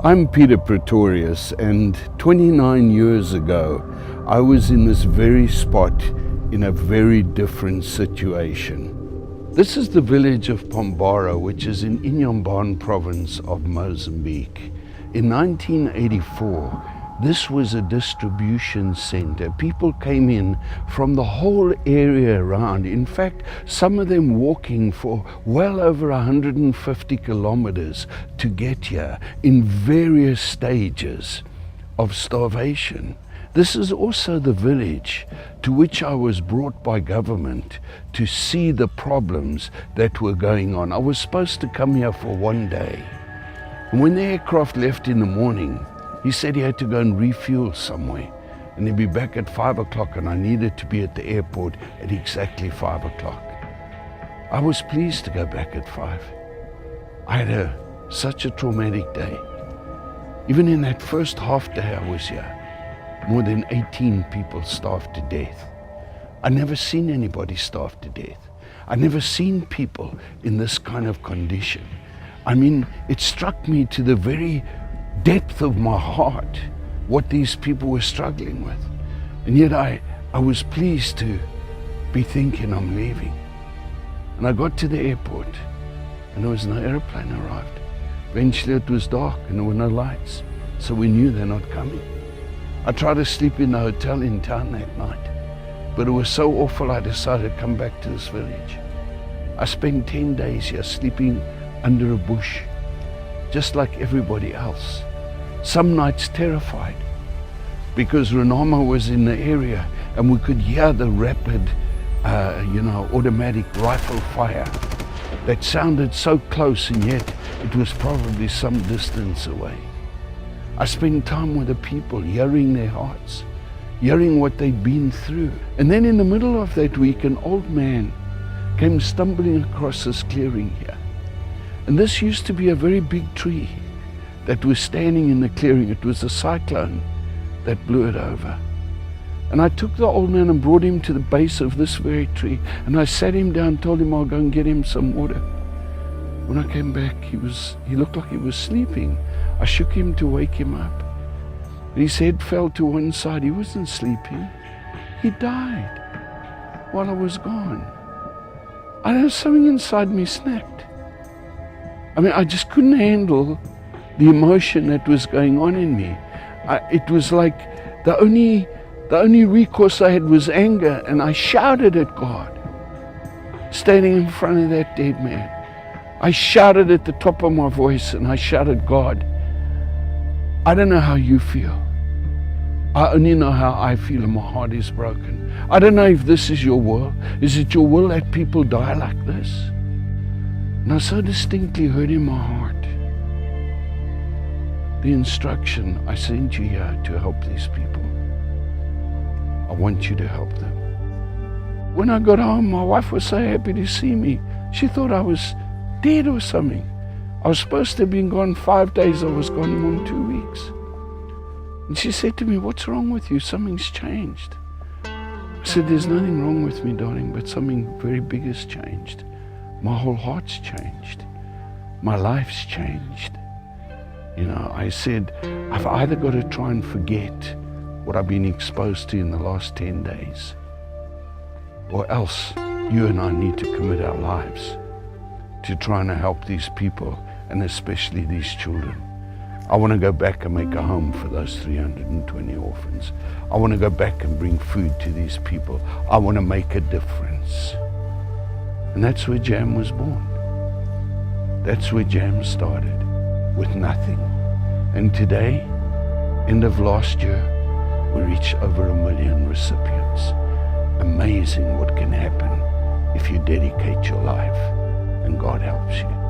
I'm Peter Pretorius, and 29 years ago, I was in this very spot in a very different situation. This is the village of Pombara, which is in Inhambane province of Mozambique. In 1984, this was a distribution center. People came in from the whole area around. In fact, some of them walking for well over 150 kilometers to get here in various stages of starvation. This is also the village to which I was brought by government to see the problems that were going on. I was supposed to come here for one day. And when the aircraft left in the morning, he said he had to go and refuel somewhere, and he'd be back at 5 o'clock, and I needed to be at the airport at exactly 5 o'clock. I was pleased to go back at 5. I had such a traumatic day. Even in that first half day I was here, more than 18 people starved to death. I never seen anybody starve to death. I never seen people in this kind of condition. I mean, it struck me to the very depth of my heart what these people were struggling with. And yet I was pleased to be thinking I'm leaving. And I got to the airport and there was no airplane arrived. Eventually it was dark and there were no lights, so we knew they're not coming. I tried to sleep in the hotel in town that night, but it was so awful I decided to come back to this village. I spent 10 days here sleeping under a bush, just like everybody else. Some nights terrified, because Renama was in the area and we could hear the rapid, automatic rifle fire that sounded so close, and yet it was probably some distance away. I spent time with the people, hearing their hearts, hearing what they'd been through. And then in the middle of that week, an old man came stumbling across this clearing here. And this used to be a very big tree that was standing in the clearing. It was a cyclone that blew it over. And I took the old man and brought him to the base of this very tree, and I sat him down, told him I'll go and get him some water. When I came back, he looked like he was sleeping. I shook him to wake him up. His head fell to one side. He wasn't sleeping. He died while I was gone. I know something inside me snapped. I mean, I just couldn't handle the emotion that was going on in me. It was like the only recourse I had was anger, and I shouted at God, standing in front of that dead man. I shouted at the top of my voice, and I shouted, God, I don't know how you feel. I only know how I feel, and my heart is broken. I don't know if this is your will. Is it your will that people die like this? And I so distinctly heard in my heart the instruction, I sent you here to help these people. I want you to help them. When I got home, my wife was so happy to see me. She thought I was dead or something. I was supposed to have been gone 5 days. I was gone more than 2 weeks. And she said to me, what's wrong with you? Something's changed. I said, there's nothing wrong with me, darling, but something very big has changed. My whole heart's changed. My life's changed. I said, I've either got to try and forget what I've been exposed to in the last 10 days, or else you and I need to commit our lives to trying to help these people, and especially these children. I want to go back and make a home for those 320 orphans. I want to go back and bring food to these people. I want to make a difference. And that's where JAM was born. That's where JAM started, with nothing. And today, end of last year, we reached over 1 million recipients. Amazing what can happen if you dedicate your life and God helps you.